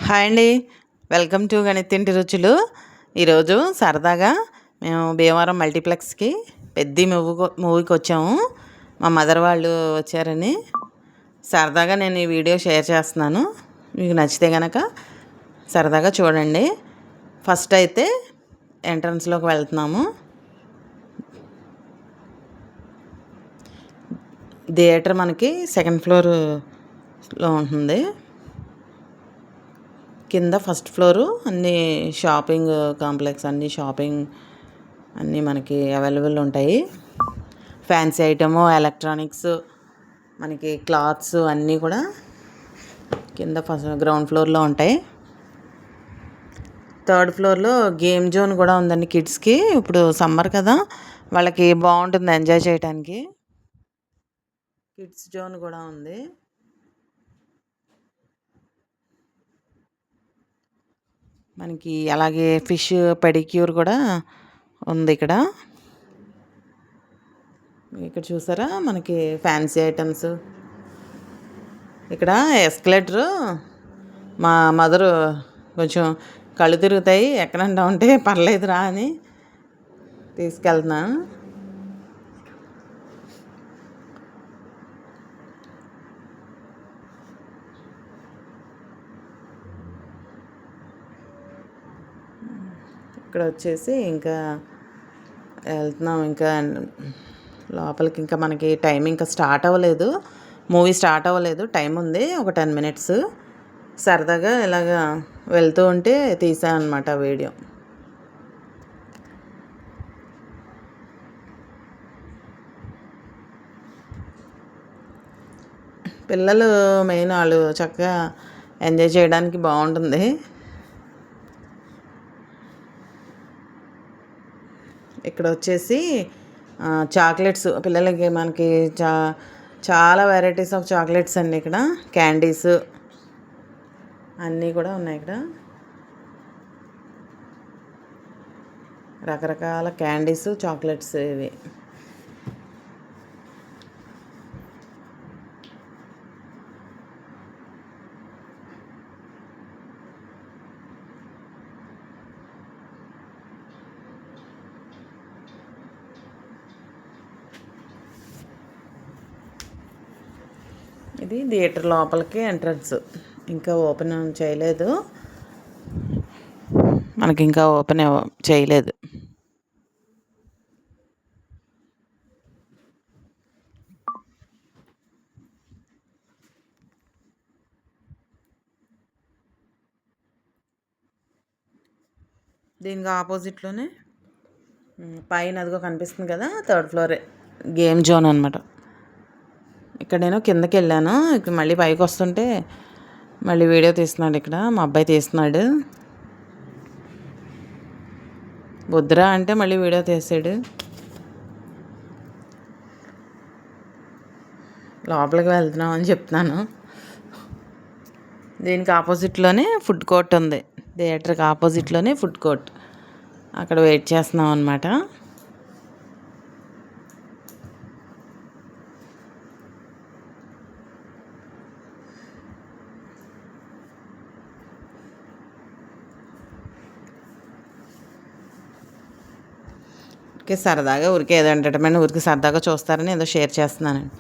Hi అండి. Welcome to గణితింటి రుచులు. ఈరోజు సరదాగా మేము భీమవరం మల్టీప్లెక్స్కి పెద్ద మూవీకి వచ్చాము. మా మదర్ వాళ్ళు వచ్చారని సరదాగా నేను ఈ వీడియో షేర్ చేస్తున్నాను. మీకు నచ్చితే కనుక సరదాగా చూడండి. ఫస్ట్ అయితే ఎంట్రన్స్లోకి వెళ్తున్నాము. థియేటర్ మనకి సెకండ్ ఫ్లోర్లో ఉంటుంది. కింద ఫస్ట్ ఫ్లోరు అన్నీ షాపింగ్ కాంప్లెక్స్, అన్నీ మనకి అవైలబుల్ ఉంటాయి. ఫ్యాన్సీ ఐటము, ఎలక్ట్రానిక్స్, మనకి క్లాత్స్ అన్నీ కూడా కింద గ్రౌండ్ ఫ్లోర్లో ఉంటాయి. థర్డ్ ఫ్లోర్లో గేమ్ జోన్ కూడా ఉందండి కిడ్స్కి. ఇప్పుడు సమ్మర్ కదా, వాళ్ళకి బాగుంటుంది ఎంజాయ్ చేయడానికి. కిడ్స్ జోన్ కూడా ఉంది. మనకి అలాగే ఫిష్ పెడిక్యూర్ కూడా ఉంది ఇక్కడ. చూసారా మనకి ఫ్యాన్సీ ఐటమ్స్. ఇక్కడ ఎస్కలేటరు మా మదరు కొంచెం కళ్ళు తిరుగుతాయి, ఎక్కడంటా ఉంటే పర్లేదురా అని తీసుకెళ్తున్నా. ఇక్కడ వచ్చేసి ఇంకా వెళ్తున్నాం ఇంకా లోపలికి. ఇంకా మనకి టైం ఇంకా మూవీ స్టార్ట్ అవ్వలేదు, టైం ఉంది ఒక 10 minutes. సరదాగా ఇలాగా వెళ్తూ ఉంటే తీసాను అనమాట వీడియో. పిల్లలు మెయిన్ వాళ్ళు చక్కగా ఎంజాయ్ చేయడానికి బాగుంటుంది. ఇక్కడ వచ్చేసి చాక్లెట్స్ పిల్లలకి మనకి చాలా వెరైటీస్ ఆఫ్ చాక్లెట్స్ అండి. ఇక్కడ క్యాండీస్ అన్నీ కూడా ఉన్నాయి. ఇక్కడ రకరకాల క్యాండీస్, చాక్లెట్స్ ఇవి. ఇది థియేటర్ లోపలికి ఎంట్రన్స్. ఇంకా ఓపెన్ చేయలేదు, మనకి ఇంకా ఓపెన్ చేయలేదు. దీనికి ఆపోజిట్లోనే పైన అదిగో కనిపిస్తుంది కదా, థర్డ్ ఫ్లోరే గేమ్ జోన్ అనమాట. ఇక్కడ నేను కిందకి వెళ్ళాను. ఇక్కడ మళ్ళీ పైకి వస్తుంటే మళ్ళీ వీడియో తీస్తున్నాడు. ఇక్కడ మా అబ్బాయి తీస్తున్నాడు. వద్దురా అంటే మళ్ళీ వీడియో తీసాడు. లోపలికి వెళ్తున్నాం అని చెప్తున్నాను. దీనికి ఆపోజిట్లోనే ఫుడ్ కోర్ట్ ఉంది. థియేటర్కి ఆపోజిట్లోనే ఫుడ్ కోర్ట్. అక్కడ వెయిట్ చేస్తున్నాం అన్నమాట. సరదాగా ఊరికే ఏదో ఎంటర్టైన్మెంట్ ఊరికి సరదాగా చూస్తారని ఏదో షేర్ చేస్తున్నానండి.